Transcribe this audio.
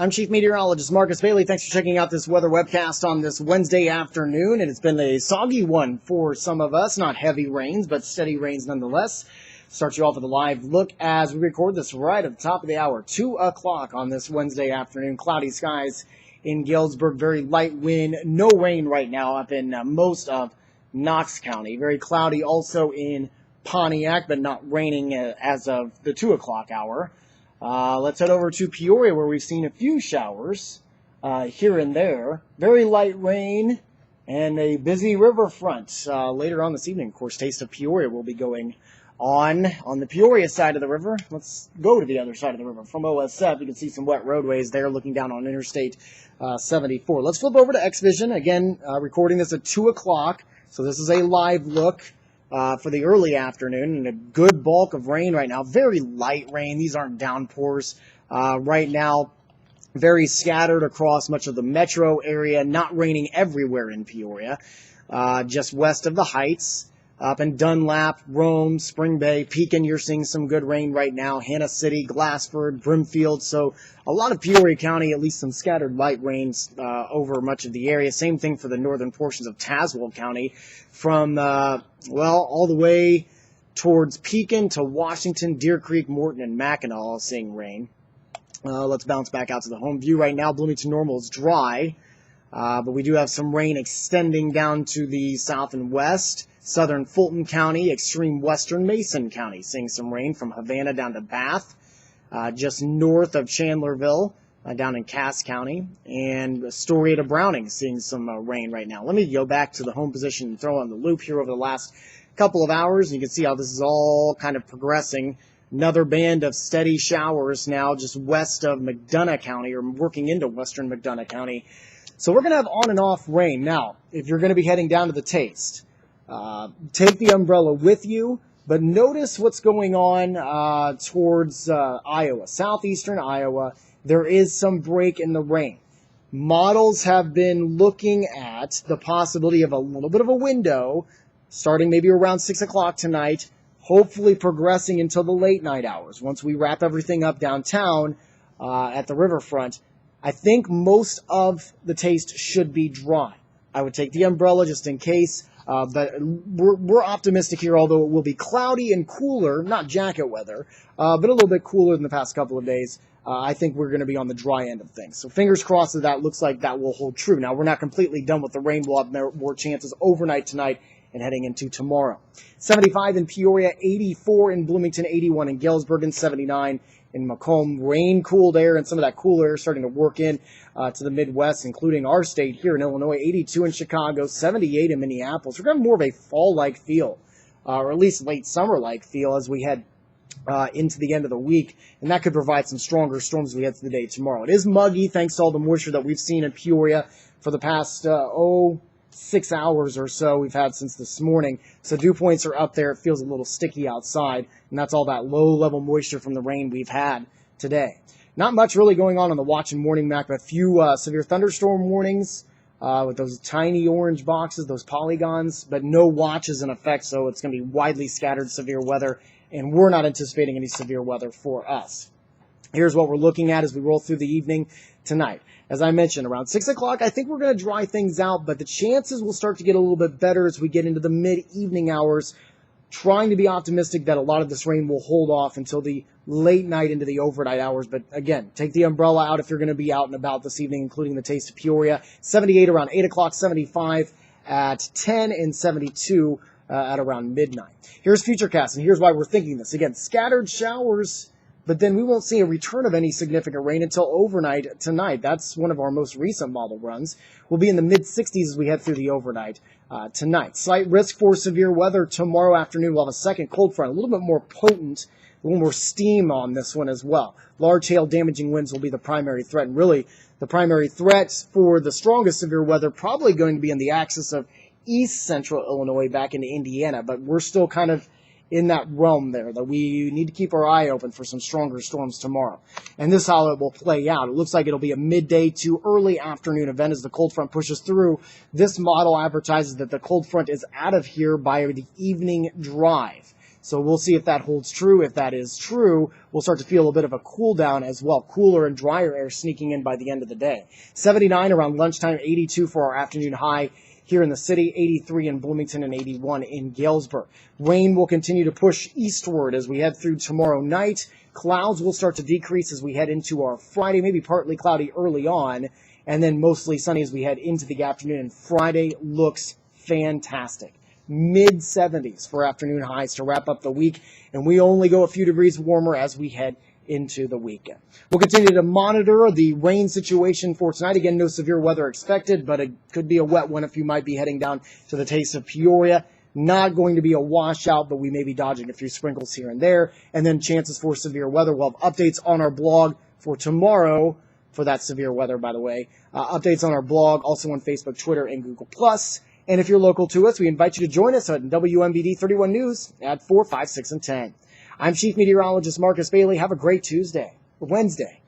I'm Chief Meteorologist Marcus Bailey. Thanks for checking out this weather webcast on this Wednesday afternoon. And it's been a soggy one for some of us. Not heavy rains, but steady rains nonetheless. Start you off with a live look as we record this right at the top of the hour, 2 o'clock on this Wednesday afternoon. Cloudy skies in Galesburg, very light wind, no rain right now up in most of Knox County. Very cloudy also in Pontiac, but not raining as of the 2 o'clock hour. Let's head over to Peoria, where we've seen a few showers here and there. Very light rain and a busy riverfront. Later on this evening, of course, Taste of Peoria will be going on the Peoria side of the river. Let's go to the other side of the river. From OSF, you can see some wet roadways there looking down on Interstate 74. Let's flip over to X-Vision. Again, recording this at 2 o'clock, so this is a live look for the early afternoon, and a good bulk of rain right now. Very light rain. These aren't downpours right now. Very scattered across much of the metro area. Not raining everywhere in Peoria. Just west of the Heights. Up in Dunlap, Rome, Spring Bay, Pekin, you're seeing some good rain right now. Hannah City, Glassford, Brimfield. So a lot of Peoria County, at least some scattered light rains over much of the area. Same thing for the northern portions of Tazewell County. From, all the way towards Pekin to Washington, Deer Creek, Morton, and Mackinac, all seeing rain. Let's bounce back out to the home view right now. Bloomington Normal is dry, but we do have some rain extending down to the south and west. Southern Fulton County, extreme western Mason County, seeing some rain from Havana down to Bath, just north of Chandlerville, down in Cass County, and Astoria to Browning, seeing some rain right now. Let me go back to the home position and throw on the loop here over the last couple of hours, and you can see how this is all kind of progressing. Another band of steady showers now just west of McDonough County, or working into western McDonough County. So we're going to have on and off rain. Now, if you're going to be heading down to the Taste, take the umbrella with you, but notice what's going on towards Iowa, southeastern Iowa. There is some break in the rain. Models have been looking at the possibility of a little bit of a window starting maybe around 6 o'clock tonight, hopefully progressing until the late night hours. Once we wrap everything up downtown at the riverfront, I think most of the Taste should be dry. I would take the umbrella just in case. But we're optimistic here, although it will be cloudy and cooler, not jacket weather, but a little bit cooler than the past couple of days. I think we're going to be on the dry end of things. So fingers crossed that looks like that will hold true. Now, we're not completely done with the rain. We'll have more chances overnight tonight and heading into tomorrow. 75 in Peoria, 84 in Bloomington, 81 in Galesburg, and 79 in Macomb. Rain, cooled air, and some of that cool air starting to work in to the Midwest, including our state here in Illinois. 82 in Chicago, 78 in Minneapolis. We're going to have more of a fall-like feel, or at least late summer-like feel as we head into the end of the week, and that could provide some stronger storms as we head to the day tomorrow. It is muggy thanks to all the moisture that we've seen in Peoria for the past 6 hours or so we've had since this morning. So dew points are up there. It feels a little sticky outside, and that's all that low-level moisture from the rain we've had today. Not much really going on the watch and warning map. A few severe thunderstorm warnings with those tiny orange boxes, those polygons, but no watches in effect, so it's going to be widely scattered severe weather, and we're not anticipating any severe weather for us. Here's what we're looking at as we roll through the evening tonight. As I mentioned, around 6 o'clock, I think we're going to dry things out, but the chances will start to get a little bit better as we get into the mid-evening hours, trying to be optimistic that a lot of this rain will hold off until the late night into the overnight hours. But again, take the umbrella out if you're going to be out and about this evening, including the Taste of Peoria. 78 around 8 o'clock, 75 at 10, and 72 at around midnight. Here's Futurecast, and here's why we're thinking this. Again, scattered showers, but then we won't see a return of any significant rain until overnight tonight. That's one of our most recent model runs. We'll be in the mid-60s as we head through the overnight tonight. Slight risk for severe weather tomorrow afternoon. We'll have a second cold front, a little bit more potent, a little more steam on this one as well. Large hail damaging winds will be the primary threat, and really the primary threat for the strongest severe weather probably going to be in the axis of east central Illinois back into Indiana, but we're still kind of in that realm there, that we need to keep our eye open for some stronger storms tomorrow. And this is how it will play out. It looks like it'll be a midday to early afternoon event as the cold front pushes through. This model advertises that the cold front is out of here by the evening drive. So we'll see if that holds true. If that is true, we'll start to feel a bit of a cool down as well. Cooler and drier air sneaking in by the end of the day. 79 around lunchtime, 82 for our afternoon high here in the city, 83 in Bloomington and 81 in Galesburg. Rain will continue to push eastward as we head through tomorrow night. Clouds will start to decrease as we head into our Friday, maybe partly cloudy early on, and then mostly sunny as we head into the afternoon. And Friday looks fantastic. Mid-70s for afternoon highs to wrap up the week, and we only go a few degrees warmer as we head into the weekend. We'll continue to monitor the rain situation for tonight. Again, no severe weather expected, but it could be a wet one if you might be heading down to the Taste of Peoria. Not going to be a washout, but we may be dodging a few sprinkles here and there. And then chances for severe weather. We'll have updates on our blog for tomorrow for that severe weather, by the way. Updates on our blog, also on Facebook, Twitter, and Google+. And if you're local to us, we invite you to join us at WMBD 31 News at 4, 5, 6, and 10. I'm Chief Meteorologist Marcus Bailey. Have a great Wednesday.